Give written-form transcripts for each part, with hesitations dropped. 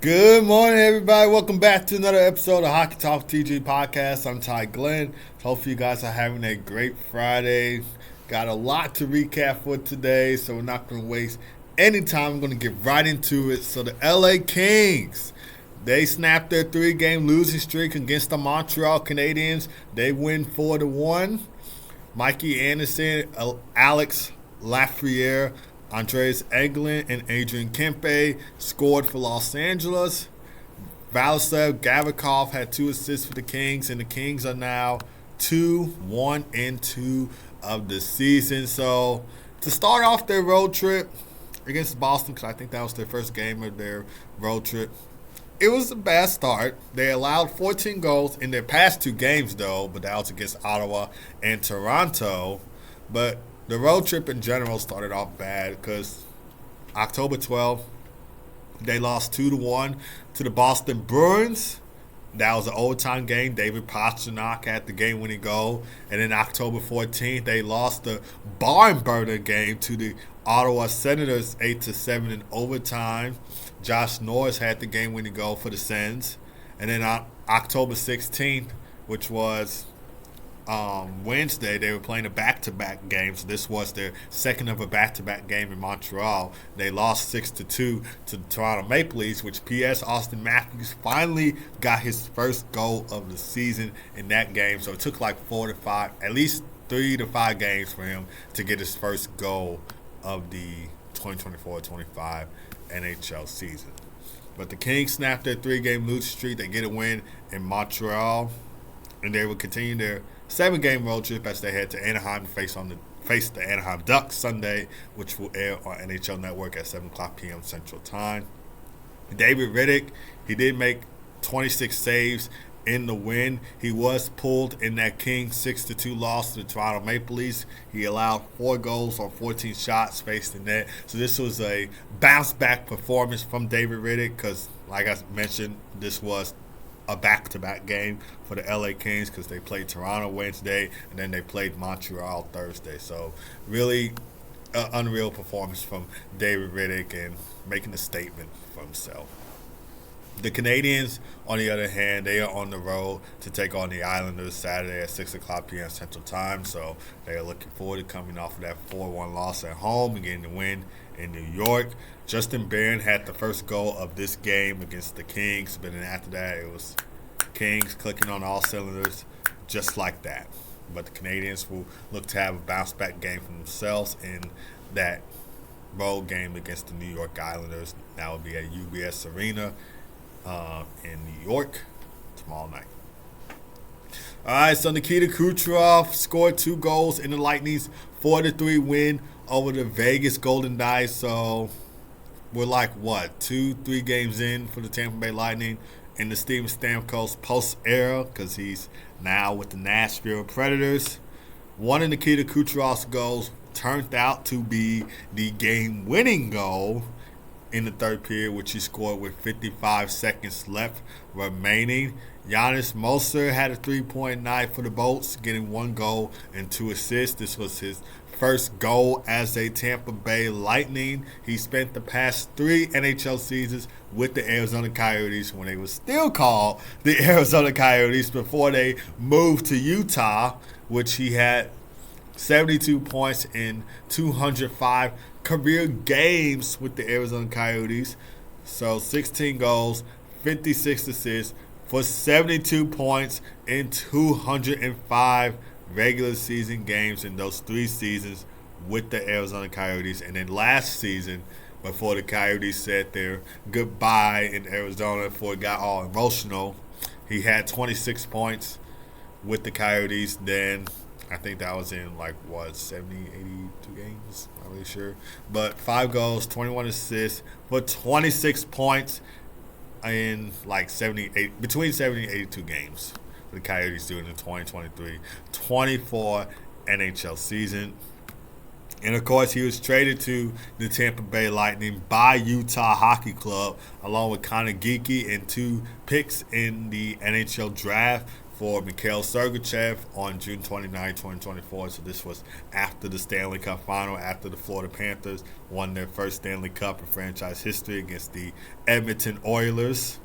Good morning, everybody. Welcome back to another episode of Hockey Talk TG Podcast. I'm Ty Glenn. Hopefully, you guys are having a great Friday. Got a lot to recap for today, so we're not going to waste any time. I'm going to get right into it. So, the LA Kings, they snapped their 3-game losing streak against the Montreal Canadiens. They win 4-1. Mikey Anderson, Alex Lafreniere, Andreas Eglin and Adrian Kempe scored for Los Angeles. Vladislav Gavrikov had 2 assists for the Kings, and the Kings are now 2-1-2 of the season. So to start off their road trip against Boston, because I think that was their first game of their road trip, it was a bad start. They allowed 14 goals in their past 2 games, though, but that was against Ottawa and Toronto. But the road trip in general started off bad because October 12th, they lost 2-1 to the Boston Bruins. That was an overtime game. David Pastrnak had the game-winning goal. And then October 14th, they lost the barn burner game to the Ottawa Senators 8-7 in overtime. Josh Norris had the game-winning goal for the Sens. And then on October 16th, which was Wednesday, they were playing a back-to-back game. So this was their second of a back-to-back game in Montreal. They lost 6-2 to the Toronto Maple Leafs, which P.S. Austin Matthews finally got his first goal of the season in that game. So it took like 4 to 5, at least 3 to 5 games for him to get his first goal of the 2024-25 NHL season. But the Kings snapped their 3-game losing streak. They get a win in Montreal, and they will continue their 7-game road trip as they head to Anaheim to face the Anaheim Ducks Sunday, which will air on NHL Network at 7 o'clock p.m. Central Time. David Rittich, he did make 26 saves in the win. He was pulled in that Kings 6-2 loss to the Toronto Maple Leafs. He allowed 4 goals on 14 shots faced in net. So this was a bounce-back performance from David Rittich because, like I mentioned, this was a back-to-back game for the LA Kings because they played Toronto Wednesday and then they played Montreal Thursday. So really an unreal performance from David Rittich and making a statement for himself. The Canadiens, on the other hand, they are on the road to take on the Islanders Saturday at 6 o'clock p.m. Central Time. So they are looking forward to coming off of that 4-1 loss at home and getting the win in New York. Justin Barron had the first goal of this game against the Kings, but then after that it was Kings clicking on all cylinders just like that. But the Canadiens will look to have a bounce-back game for themselves in that road game against the New York Islanders. That will be at UBS Arena in New York tomorrow night. All right, so Nikita Kucherov scored 2 goals in the Lightning's 4-3 win over the Vegas Golden Knights. So we're like, 2-3 games in for the Tampa Bay Lightning in the Steven Stamkos post-era because he's now with the Nashville Predators. One of Nikita Kucherov's goals turned out to be the game-winning goal in the third period, which he scored with 55 seconds left remaining. Giannis Moser had a 3-point night for the Bolts, getting 1 goal and 2 assists. This was his first goal as a Tampa Bay Lightning. He spent the past 3 NHL seasons with the Arizona Coyotes when they were still called the Arizona Coyotes before they moved to Utah, which he had 72 points in 205 career games with the Arizona Coyotes. So 16 goals, 56 assists for 72 points in 205 regular season games in those 3 seasons with the Arizona Coyotes. And then last season, before the Coyotes said their goodbye in Arizona before it got all emotional, he had 26 points with the Coyotes. Then I think that was in 70, 82 games? Not really sure. But 5 goals, 21 assists for 26 points in between 70 and 82 games for the Coyotes during the 2023-24 NHL season. And, of course, he was traded to the Tampa Bay Lightning by Utah Hockey Club along with Connor Geekie and 2 picks in the NHL draft for Mikhail Sergachev on June 29, 2024. So this was after the Stanley Cup final, after the Florida Panthers won their first Stanley Cup in franchise history against the Edmonton Oilers.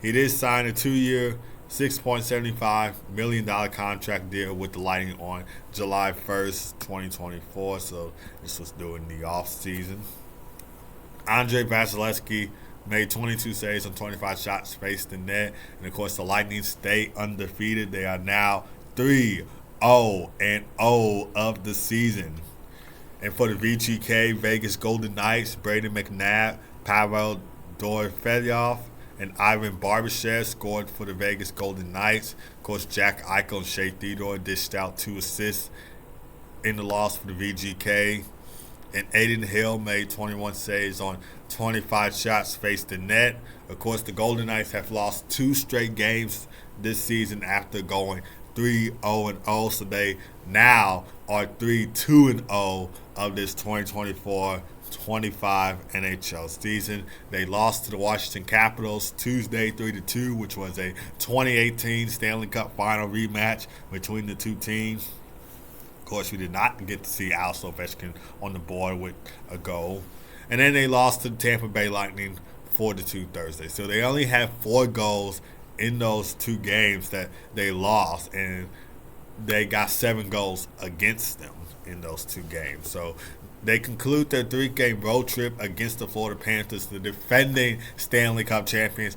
He did sign a 2-year, $6.75 million contract deal with the Lightning on July 1st, 2024. So this was during the offseason. Andrei Vasilevsky made 22 saves on 25 shots faced in net. And, of course, the Lightning stay undefeated. They are now 3-0-0 of the season. And for the VGK, Vegas Golden Knights, Brayden McNabb, Pavel Dorofeyev, and Ivan Barbashev scored for the Vegas Golden Knights. Of course, Jack Eichel and Shea Theodore dished out 2 assists in the loss for the VGK. And Aiden Hill made 21 saves on 25 shots faced in net. Of course, the Golden Knights have lost 2 straight games this season after going 3-0-0. So they now are 3-2-0 of this 2024-25 NHL season. They lost to the Washington Capitals Tuesday 3-2, which was a 2018 Stanley Cup final rematch between the two teams. Of course, we did not get to see Alex Ovechkin on the board with a goal. And then they lost to the Tampa Bay Lightning 4-2 Thursday. So they only have 4 goals in those 2 games that they lost, and they got 7 goals against them in those 2 games. So they conclude their 3-game road trip against the Florida Panthers, the defending Stanley Cup champions,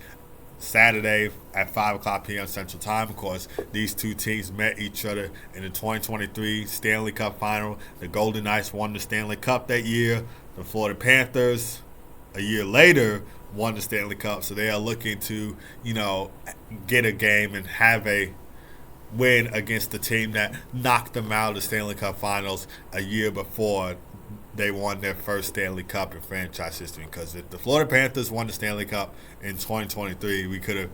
Saturday at 5 o'clock p.m. Central Time. Of course, these 2 teams met each other in the 2023 Stanley Cup Final. The Golden Knights won the Stanley Cup that year. The Florida Panthers, a year later, won the Stanley Cup. So they are looking to, get a game and have a win against the team that knocked them out of the Stanley Cup Finals a year before they won their first Stanley Cup in franchise history. Because if the Florida Panthers won the Stanley Cup in 2023, we could have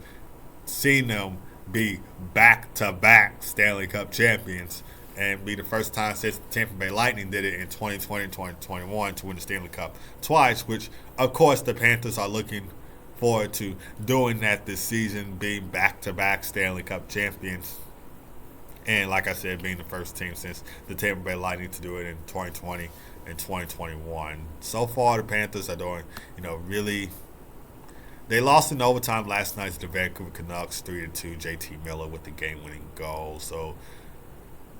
seen them be back-to-back Stanley Cup champions and be the first time since the Tampa Bay Lightning did it in 2020 and 2021 to win the Stanley Cup twice, which, of course, the Panthers are looking forward to doing that this season, being back-to-back Stanley Cup champions. And like I said, being the first team since the Tampa Bay Lightning to do it in 2020 and 2021. So far, the Panthers are doing, really. They lost in overtime last night to the Vancouver Canucks 3-2. JT Miller with the game-winning goal.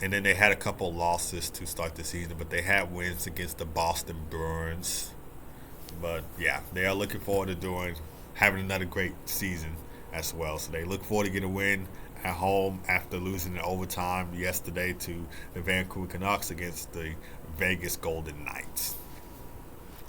And then they had a couple losses to start the season, but they had wins against the Boston Bruins. But yeah, they are looking forward to having another great season as well. So they look forward to getting a win at home after losing in overtime yesterday to the Vancouver Canucks against the Vegas Golden Knights.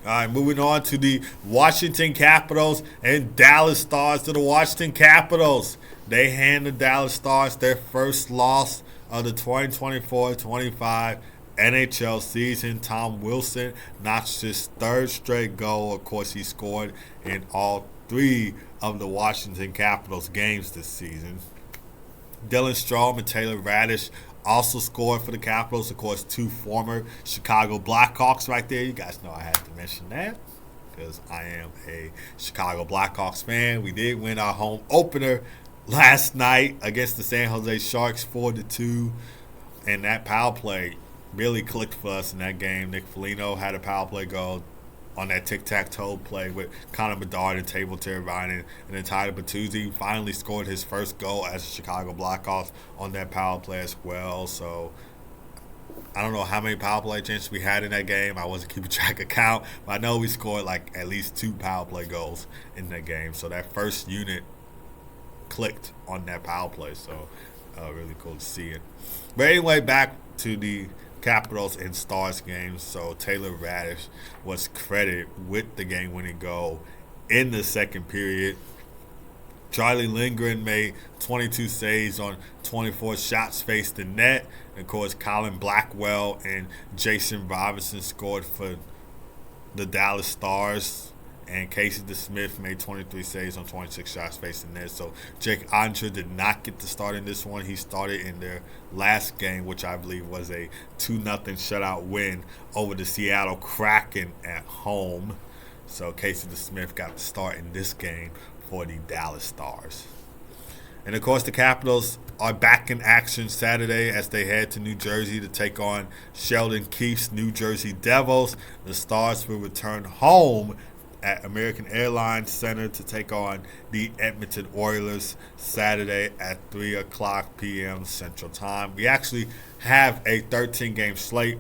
All right, moving on to the Washington Capitals and Dallas Stars. To the Washington Capitals, they hand the Dallas Stars their first loss of the 2024-25 NHL season. Tom Wilson notched his 3rd straight goal. Of course, he scored in all 3 of the Washington Capitals games this season. Dylan Strome and Taylor Radish also scored for the Capitals. Of course, 2 former Chicago Blackhawks right there. You guys know I had to mention that because I am a Chicago Blackhawks fan. We did win our home opener last night against the San Jose Sharks 4-2. And that power play really clicked for us in that game. Nick Foligno had a power play goal on that tic-tac-toe play with Connor Bedard and Table Teravainen, and then Tyler Bertuzzi finally scored his first goal as a Chicago Blackhawks on that power play as well. So I don't know how many power play chances we had in that game. I wasn't keeping track of count, but I know we scored at least 2 power play goals in that game. So that first unit clicked on that power play. So really cool to see it. But anyway, back to the Capitals and Stars games. So Taylor Radish was credited with the game-winning goal in the second period. Charlie Lindgren made 22 saves on 24 shots faced in net. And of course, Colin Blackwell and Jason Robinson scored for the Dallas Stars. And Casey DeSmith made 23 saves on 26 shots faced in net. So Jake Oettinger did not get to start in this one. He started in their last game, which I believe was a 2-0 shutout win over the Seattle Kraken at home. So Casey DeSmith got to start in this game for the Dallas Stars. And, of course, the Capitals are back in action Saturday as they head to New Jersey to take on Sheldon Keefe's New Jersey Devils. The Stars will return home at American Airlines Center to take on the Edmonton Oilers Saturday at 3 o'clock p.m. Central Time. We actually have a 13-game slate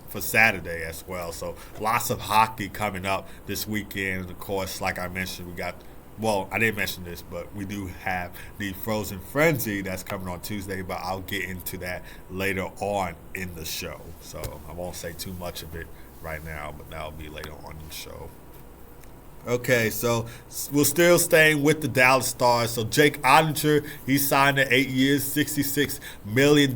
for Saturday as well. So lots of hockey coming up this weekend. And of course, like I mentioned, we got, well, I didn't mention this, but we do have the Frozen Frenzy that's coming on Tuesday, but I'll get into that later on in the show. So I won't say too much of it right now, but that'll be later on in the show. Okay, so we're still staying with the Dallas Stars. So Jake Oettinger, he signed an 8 years, $66 million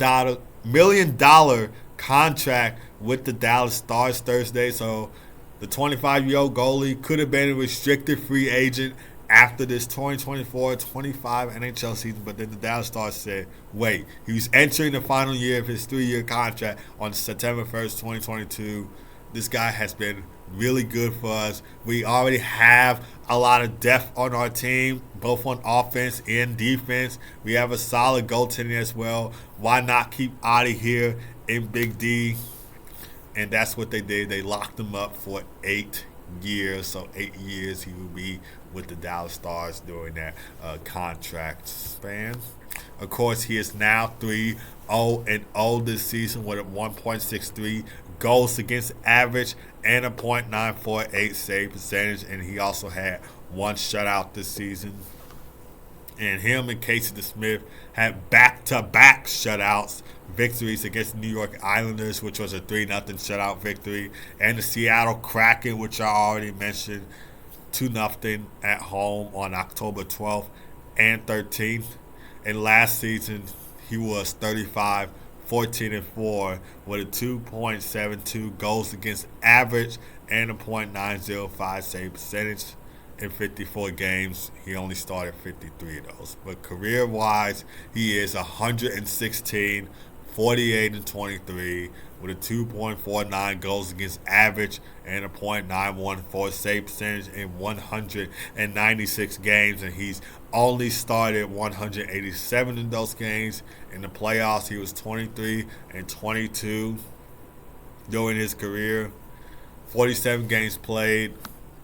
contract with the Dallas Stars Thursday. So the 25-year-old goalie could have been a restricted free agent after this 2024-25 NHL season, but then the Dallas Stars said, wait, he was entering the final year of his 3-year contract on September 1st, 2022. This guy has been really good for us. We already have a lot of depth on our team, both on offense and defense. We have a solid goaltending as well. Why not keep Oddie here in Big D? And that's what they did. They locked him up for 8 years. So 8 years he will be with the Dallas Stars during that contract span. Of course, he is now 3-0-0 this season with a 1.63 goals against average and a .948 save percentage. And he also had 1 shutout this season. And him and Casey DeSmith had back-to-back shutouts victories against the New York Islanders, which was a 3-0 shutout victory, and the Seattle Kraken, which I already mentioned, 2-0 at home on October 12th and 13th. And last season, he was 35, 14-4 with a 2.72 goals against average and a .905 save percentage. In 54 games, he only started 53 of those. But career-wise, he is 116, 48-23 with a 2.49 goals against average and a .914 save percentage in 196 games. And he's only started 187 in those games. In the playoffs, he was 23-22 during his career. 47 games played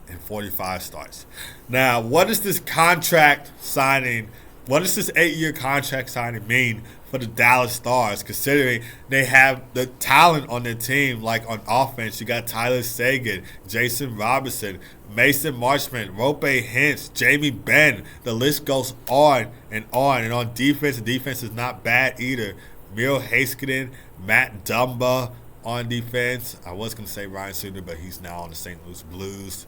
and 45 starts. Now, what does this contract signing, what does this 8-year contract signing mean for the Dallas Stars, considering they have the talent on their team? Like on offense, you got Tyler Seguin, Jason Robertson, Mason Marchment, Rope Hintz, Jamie Benn. The list goes on and on. And on defense, the defense is not bad either. Miro Heiskanen, Matt Dumba on defense. I was going to say Ryan Suter, but he's now on the St. Louis Blues.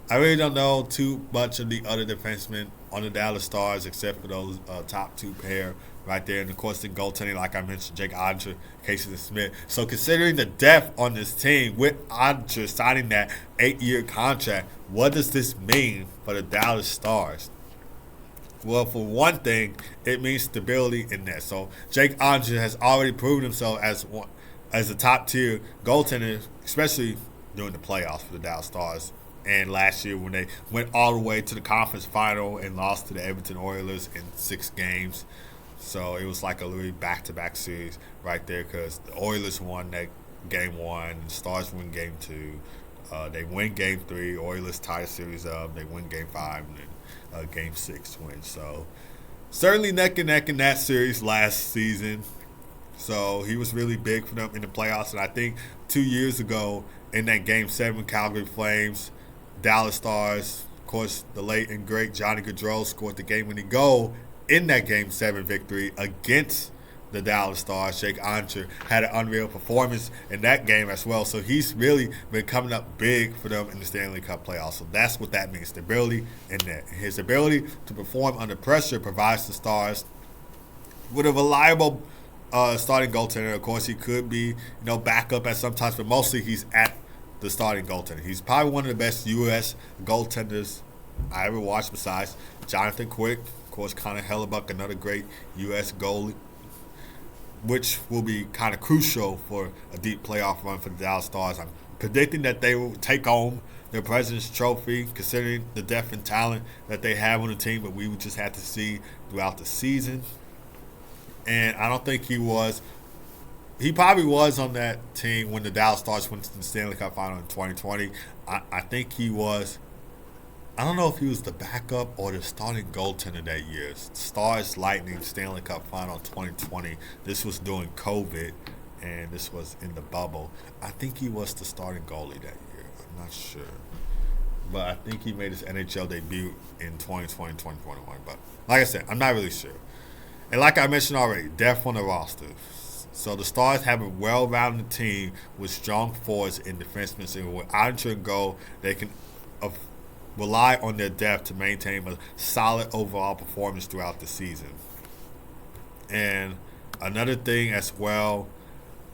I really don't know too much of the other defensemen on the Dallas Stars except for those top 2 pair right there. And, of course, the goaltending, like I mentioned, Jake Oettinger, Casey DeSmith. So considering the depth on this team, with Oettinger signing that 8-year contract, what does this mean for the Dallas Stars? Well, for one thing, it means stability in that. So Jake Oettinger has already proven himself as a top-tier goaltender, especially during the playoffs for the Dallas Stars. And last year when they went all the way to the conference final and lost to the Edmonton Oilers in 6 games. So it was like a really back-to-back series right there because the Oilers won that game 1, the Stars win game 2. They win game 3, Oilers tie the series up. They win game 5, and then game 6 win. So certainly neck and neck in that series last season. So he was really big for them in the playoffs. And I think 2 years ago in that game 7, Calgary Flames, Dallas Stars, of course, the late and great Johnny Gaudreau scored the game-winning goal in that Game 7 victory against the Dallas Stars. Jake Oettinger had an unreal performance in that game as well. So he's really been coming up big for them in the Stanley Cup playoffs. So that's what that means, stability in that. His ability to perform under pressure provides the Stars with a reliable starting goaltender. Of course, he could be, backup at some times, but mostly he's at the starting goaltender. He's probably one of the best U.S. goaltenders I ever watched besides Jonathan Quick. Of course, Connor Hellebuck, another great U.S. goalie, which will be kind of crucial for a deep playoff run for the Dallas Stars. I'm predicting that they will take home their President's Trophy, considering the depth and talent that they have on the team, but we would just have to see throughout the season. And I don't think he was. He probably was on that team when the Dallas Stars went to the Stanley Cup Final in 2020. I think he was. I don't know if he was the backup or the starting goaltender that year. Stars Lightning Stanley Cup Final 2020. This was during COVID, and this was in the bubble. I think he was the starting goalie that year. I'm not sure. But I think he made his NHL debut in 2020, 2021. But like I said, I'm not really sure. And like I mentioned already, depth on the roster. So the Stars have a well-rounded team with strong forwards and defensemen. So with Oettinger in goal, they can rely on their depth to maintain a solid overall performance throughout the season. And another thing as well,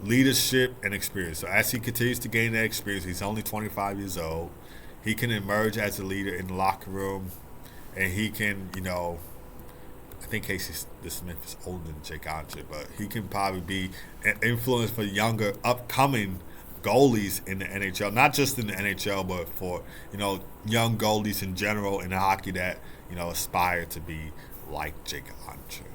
leadership and experience. So as he continues to gain that experience, he's only 25 years old. He can emerge as a leader in the locker room, and he can, I think Casey Smith is older than Jake Oettinger, but he can probably be an influence for younger, upcoming goalies in the NHL. Not just in the NHL, but for young goalies in general in hockey that aspire to be like Jake Oettinger.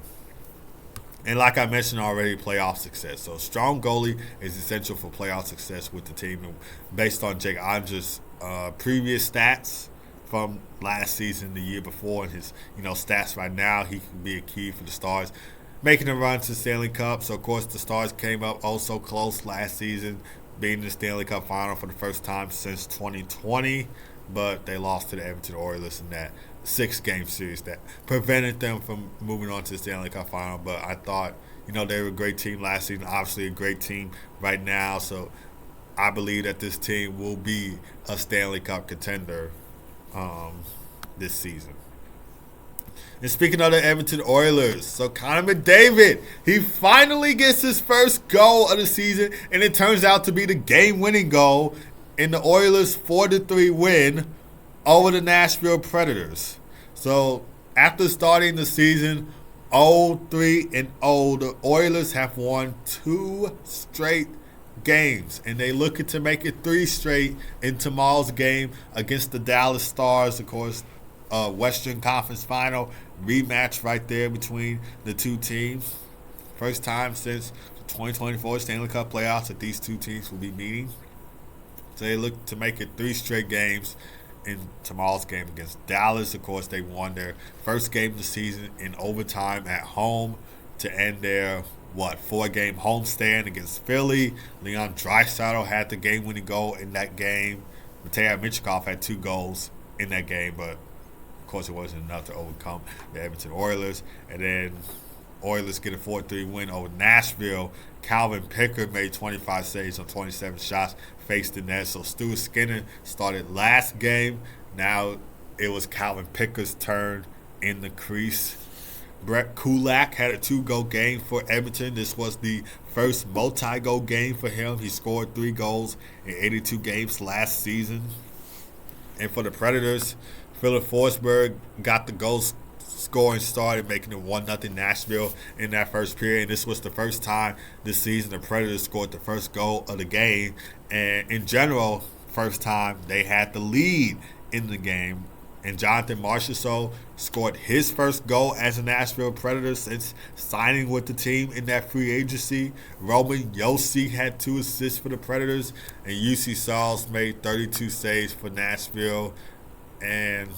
And like I mentioned already, playoff success. So strong goalie is essential for playoff success with the team. And based on Jake Oettinger's previous stats from last season, the year before, and his stats right now, he can be a key for the Stars making a run to the Stanley Cup. So of course the Stars came up oh so close last season, being in the Stanley Cup Final for the first time since 2020, but they lost to the Edmonton Oilers in that 6-game series that prevented them from moving on to the Stanley Cup Final. But I thought they were a great team last season, obviously a great team right now. So I believe that this team will be a Stanley Cup contender this season. And speaking of the Edmonton Oilers, so Connor McDavid, he finally gets his first goal of the season, and it turns out to be the game-winning goal in the Oilers' 4-3 win over the Nashville Predators. So after starting the season 0-3-0, the Oilers have won 2 straight games, and they looking to make it 3 straight in tomorrow's game against the Dallas Stars. Of course, Western Conference Final rematch right there between the two teams. First time since the 2024 Stanley Cup playoffs that these two teams will be meeting. So they look to make it 3 straight games in tomorrow's game against Dallas. Of course, they won their first game of the season in overtime at home to end their 4-game homestand against Philly. Leon Draisaitl had the game-winning goal in that game. Matej Michkov had 2 goals in that game, but of course it wasn't enough to overcome the Edmonton Oilers. And then Oilers get a 4-3 win over Nashville. Calvin Pickard made 25 saves on 27 shots faced the net. So Stuart Skinner started last game. Now it was Calvin Pickard's turn in the crease. Brett Kulak had a 2-goal game for Edmonton. This was the first multi-goal game for him. He scored 3 goals in 82 games last season. And for the Predators, Philip Forsberg got the goal scoring started, making it 1-0 Nashville in that first period. And this was the first time this season the Predators scored the first goal of the game. And in general, first time they had the lead in the game. And Jonathan Marchessault scored his first goal as a Nashville Predator since signing with the team in that free agency. Roman Josi had 2 assists for the Predators, and UC Sauls made 32 saves for Nashville. And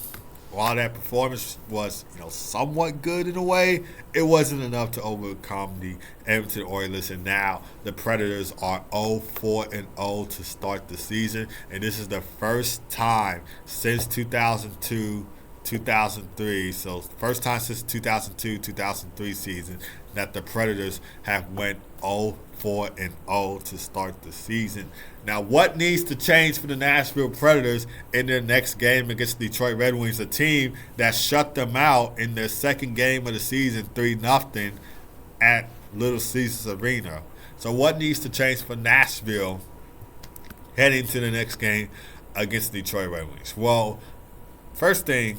while that performance was, somewhat good in a way, it wasn't enough to overcome the Edmonton Oilers. And now the Predators are 0-4-0 to start the season. And this is the first time since 2002, 2003. So first time since 2002, 2003 season that the Predators have went 0-4-0 to start the season. Now, what needs to change for the Nashville Predators in their next game against the Detroit Red Wings, a team that shut them out in their second game of the season 3-0 at Little Caesars Arena? So what needs to change for Nashville heading to the next game against the Detroit Red Wings? Well, first thing,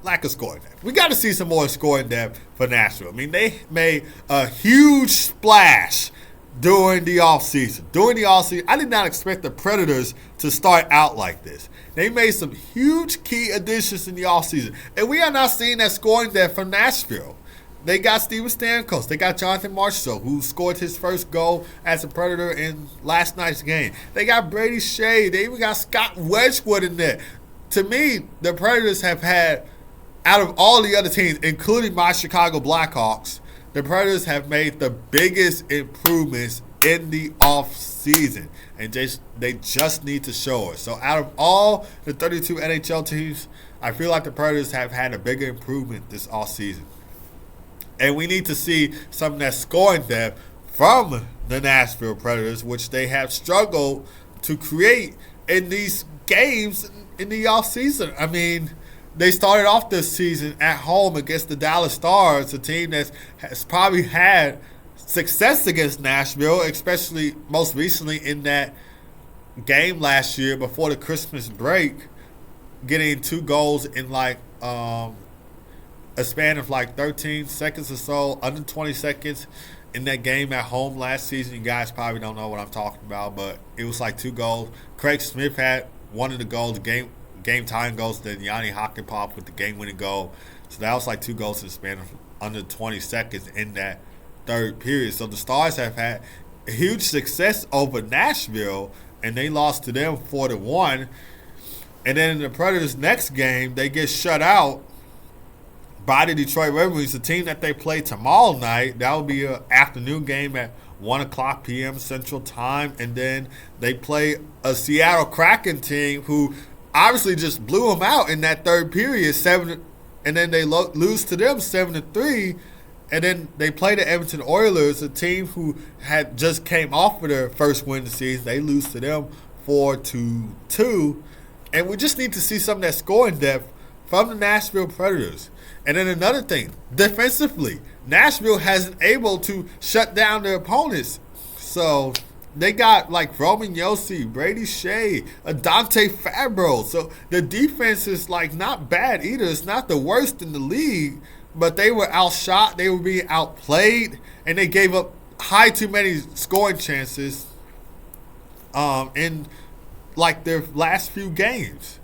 lack of scoring depth. We got to see some more scoring depth for Nashville. I mean, they made a huge splash during the offseason. I did not expect the Predators to start out like this. They made some huge key additions in the offseason. And we are not seeing that scoring depth from Nashville. They got Steven Stamkos. They got Jonathan Marchessault, who scored his first goal as a Predator in last night's game. They got Brady Shea. They even got Scott Wedgwood in there. To me, the Predators have had, out of all the other teams, including my Chicago Blackhawks, the Predators have made the biggest improvements in the offseason. And they just need to show it. So out of all the 32 NHL teams, I feel like the Predators have had a bigger improvement this offseason. And we need to see some of that scoring depth from the Nashville Predators, which they have struggled to create in these games in the offseason. I mean, they started off this season at home against the Dallas Stars, a team that has probably had success against Nashville, especially most recently in that game last year before the Christmas break, getting 2 goals in a span of 13 seconds or so, under 20 seconds in that game at home last season. You guys probably don't know what I'm talking about, but it was 2 goals. Craig Smith had one of the goals, the game-tying goals, then Yanni Hakanpää with the game-winning goal. So that was 2 goals in the span of under 20 seconds in that third period. So the Stars have had huge success over Nashville, and they lost to them 4-1. And then in the Predators' next game, they get shut out by the Detroit Red Wings, the team that they play tomorrow night. That will be an afternoon game at 1 o'clock p.m. Central Time. And then they play a Seattle Kraken team who obviously just blew them out in that third period, and then they lose to them 7-3. And then they play the Edmonton Oilers, a team who had just came off of their first win of the season. They lose to them 4-2. And we just need to see some of that scoring depth from the Nashville Predators. And then another thing, defensively, Nashville hasn't able to shut down their opponents. So they got Roman Josi, Brady Shea, Dante Fabro. So the defense is not bad either. It's not the worst in the league, but they were outshot. They were being outplayed, and they gave up too many scoring chances in their last few games.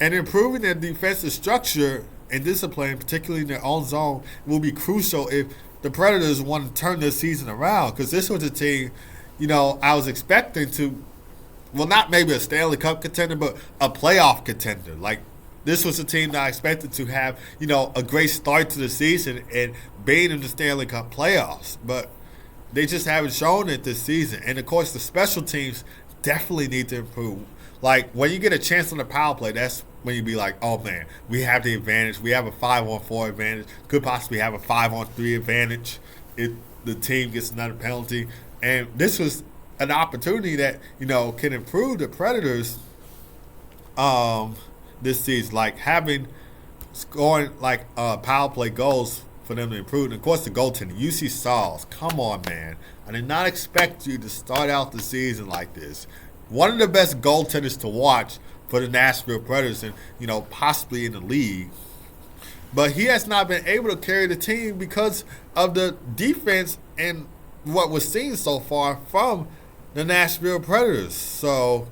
And improving their defensive structure and discipline, particularly in their own zone, will be crucial if the Predators want to turn their season around. Because this was a team, I was expecting to, well, not maybe a Stanley Cup contender, but a playoff contender. This was a team that I expected to have, a great start to the season and being in the Stanley Cup playoffs. But they just haven't shown it this season. And, of course, the special teams definitely need to improve. When you get a chance on the power play, that's when you be oh, man, we have the advantage. We have a 5-on-4 advantage. Could possibly have a 5-on-3 advantage if the team gets another penalty. And this was an opportunity that, can improve the Predators this season. Scoring power play goals for them to improve. And, of course, the goaltending. UC Sauls, come on, man. I did not expect you to start out the season like this. One of the best goaltenders to watch for the Nashville Predators and, possibly in the league. But he has not been able to carry the team because of the defense and what was seen so far from the Nashville Predators. So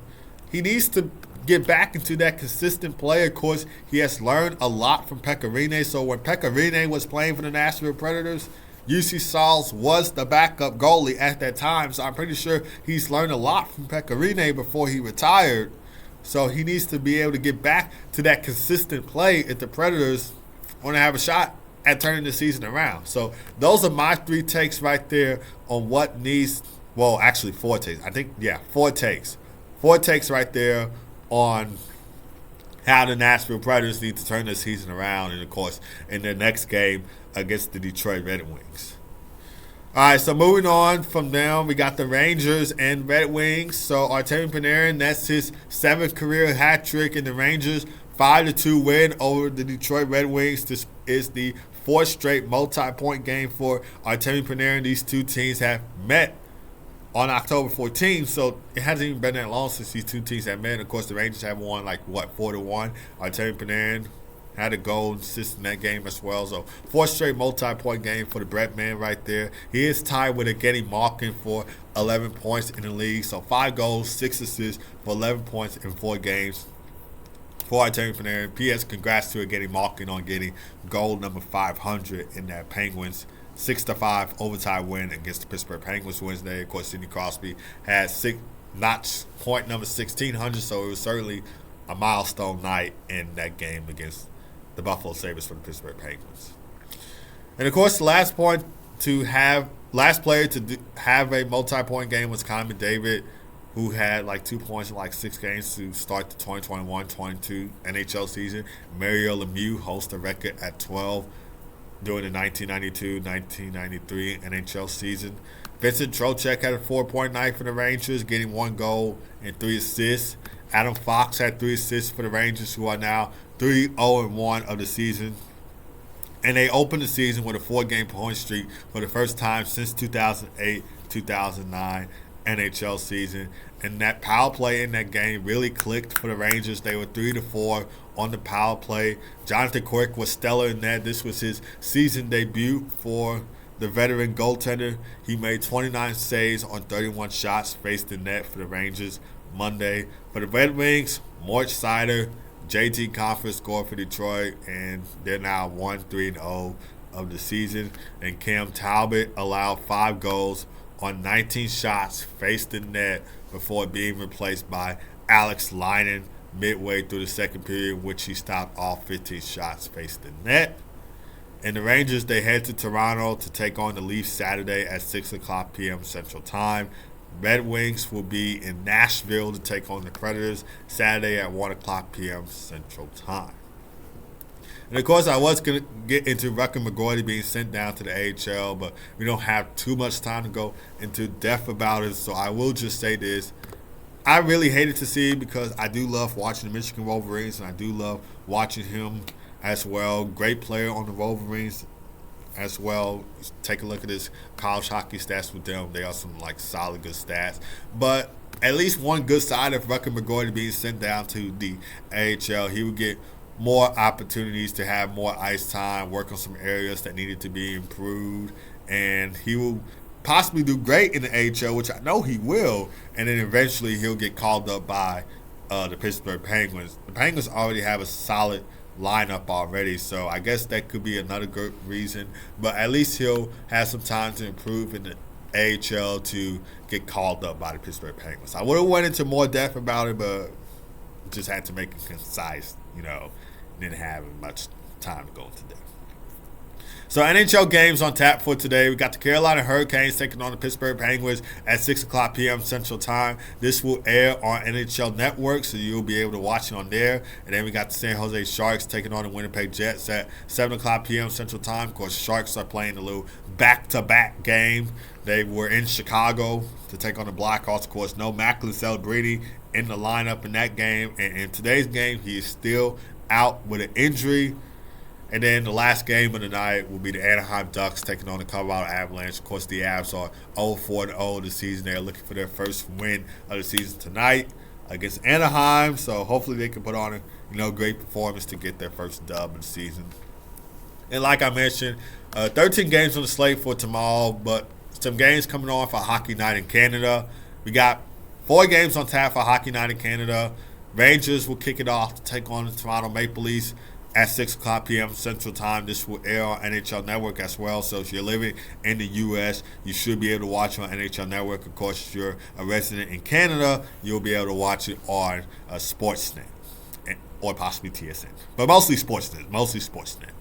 he needs to get back into that consistent play. Of course, he has learned a lot from Pekka Rinne. So when Pekka Rinne was playing for the Nashville Predators, UC Sauls was the backup goalie at that time. So I'm pretty sure he's learned a lot from Pekka Rinne before he retired. So he needs to be able to get back to that consistent play if the Predators want to have a shot at turning the season around. So those are my 3 takes right there on what needs, well, actually 4 takes. 4 takes. 4 takes right there on how the Nashville Predators need to turn their season around, and, of course, in their next game against the Detroit Red Wings. All right, so moving on from them, we got the Rangers and Red Wings. So Artemi Panarin, that's his 7th career hat trick in the Rangers. 5-2 win over the Detroit Red Wings. This is the 4th straight multi-point game for Artemi Panarin. These two teams have met on October 14th, so it hasn't even been that long since these two teams have met. Of course, the Rangers have won 4-1. Artemi Panarin had a goal and assist in that game as well. So 4 straight multi-point game for the Brett man right there. He is tied with Getty Malkin for 11 points in the league. So 5 goals, 6 assists for 11 points in 4 games. For Artemi Panarin. P.S. Congrats to Getty Malkin on getting goal number 500 in that Penguins 6-5 overtime win against the Pittsburgh Penguins Wednesday. Of course, Sidney Crosby had notched point number 1,600, so it was certainly a milestone night in that game against the Buffalo Sabres for the Pittsburgh Penguins. And of course, the last player to have a multi-point game was Connor McDavid, who had like 2 points in like 6 games to start the 2021-22 NHL season. Mario Lemieux holds the record at 12 during the 1992-1993 NHL season. Vincent Trocheck had a 4-point night for the Rangers, getting 1 goal and 3 assists. Adam Fox had 3 assists for the Rangers, who are now 3-0-1 of the season. And they opened the season with a 4-game point streak for the first time since 2008-2009 NHL season. And that power play in that game really clicked for the Rangers. They were 3-4 on the power play. Jonathan Quick was stellar in that. This was his season debut for the veteran goaltender. He made 29 saves on 31 shots faced in net for the Rangers Monday. For the Red Wings, Moritz Seider, JT Compher scored for Detroit, and they're now 1-3-0 of the season. And Cam Talbot allowed 5 goals on 19 shots faced in net before being replaced by Alex Lynn midway through the second period, which he stopped all 15 shots faced in net. And the Rangers, they head to Toronto to take on the Leafs Saturday at 6 o'clock p.m. Central Time. Red Wings will be in Nashville to take on the Predators Saturday at 1 o'clock p.m. Central Time. And of course, I was going to get into Rucker McGroarty being sent down to the AHL, but we don't have too much time to go into depth about it, so I will just say this. I really hated to see it because I do love watching the Michigan Wolverines, and I do love watching him as well. Great player on the Wolverines as well. Take a look at his college hockey stats with them. They are some solid good stats. But at least one good side of Rucker McGroarty being sent down to the AHL, he would get more opportunities to have more ice time, work on some areas that needed to be improved, and he will possibly do great in the AHL, which I know he will, and then eventually he'll get called up by the Pittsburgh Penguins. The Penguins already have a solid lineup already, so I guess that could be another good reason, but at least he'll have some time to improve in the AHL to get called up by the Pittsburgh Penguins. I would have went into more depth about it, but just had to make it concise, didn't have much time to go into depth. So NHL games on tap for today. We got the Carolina Hurricanes taking on the Pittsburgh Penguins at 6 o'clock p.m. Central Time. This will air on NHL Network, so you'll be able to watch it on there. And then we got the San Jose Sharks taking on the Winnipeg Jets at 7 o'clock p.m. Central Time. Of course, Sharks are playing a little back-to-back game. They were in Chicago to take on the Blackhawks. Of course, no Macklin Celebrini in the lineup in that game. And in today's game, he is still out with an injury. And then the last game of the night will be the Anaheim Ducks taking on the Colorado Avalanche. Of course, the Avs are 0-4-0 this season. They're looking for their first win of the season tonight against Anaheim. So hopefully they can put on a great performance to get their first dub of the season. And like I mentioned, 13 games on the slate for tomorrow, but some games coming on for Hockey Night in Canada. We got 4 games on tap for Hockey Night in Canada. Rangers will kick it off to take on the Toronto Maple Leafs at 6 o'clock p.m. Central Time. This will air on NHL Network as well. So if you're living in the U.S., you should be able to watch on NHL Network. Of course, if you're a resident in Canada, you'll be able to watch it on Sportsnet or possibly TSN. But mostly Sportsnet.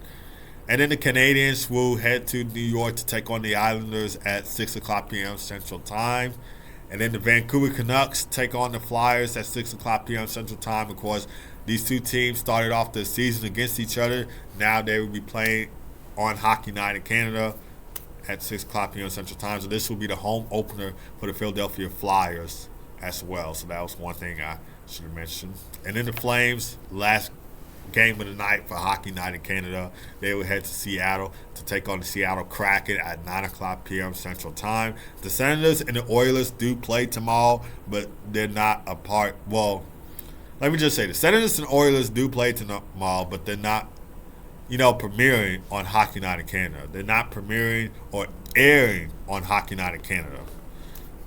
And then the Canadians will head to New York to take on the Islanders at 6 o'clock p.m. Central Time. And then the Vancouver Canucks take on the Flyers at 6 o'clock p.m. Central Time. Of course, these two teams started off the season against each other. Now they will be playing on Hockey Night in Canada at 6 o'clock p.m. Central Time. So this will be the home opener for the Philadelphia Flyers as well. So that was one thing I should have mentioned. And then the Flames, last game of the night for Hockey Night in Canada, they will head to Seattle to take on the Seattle Kraken at 9 o'clock p.m. Central Time. The Senators and the Oilers do play tomorrow, but they're not a part. Well, let me just say the Senators and Oilers do play tomorrow, but they're not premiering on Hockey Night in Canada. They're not premiering or airing on Hockey Night in Canada.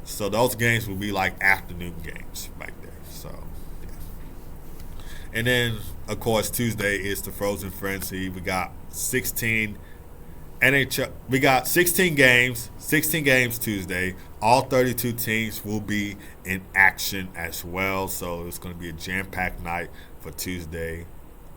So those games will be like afternoon games back there. So, yeah. And then, of course, Tuesday is the Frozen Frenzy. We got 16 NHL. We got 16 games Tuesday. All 32 teams will be in action as well. So it's going to be a jam-packed night for Tuesday.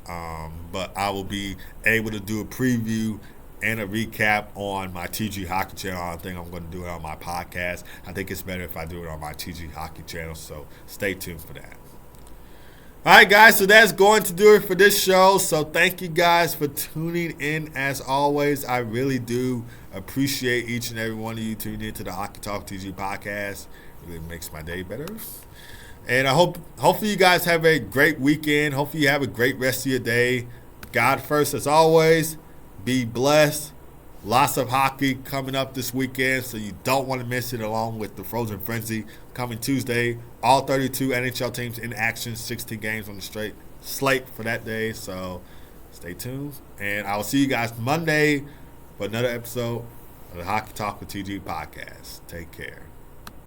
But I will be able to do a preview and a recap on my TG Hockey channel. I think I'm going to do it on my podcast. I think it's better if I do it on my TG Hockey channel, so stay tuned for that. All right, guys, so that's going to do it for this show. So thank you guys for tuning in as always. I really do appreciate each and every one of you tuning into the Hockey Talk TG podcast. It really makes my day better. And hopefully you guys have a great weekend. Hopefully you have a great rest of your day. God first as always. Be blessed. Lots of hockey coming up this weekend, so you don't want to miss it, along with the Frozen Frenzy coming Tuesday. All 32 NHL teams in action, 16 games on the straight slate for that day, so stay tuned. And I will see you guys Monday for another episode of the Hockey Talk with TG podcast. Take care.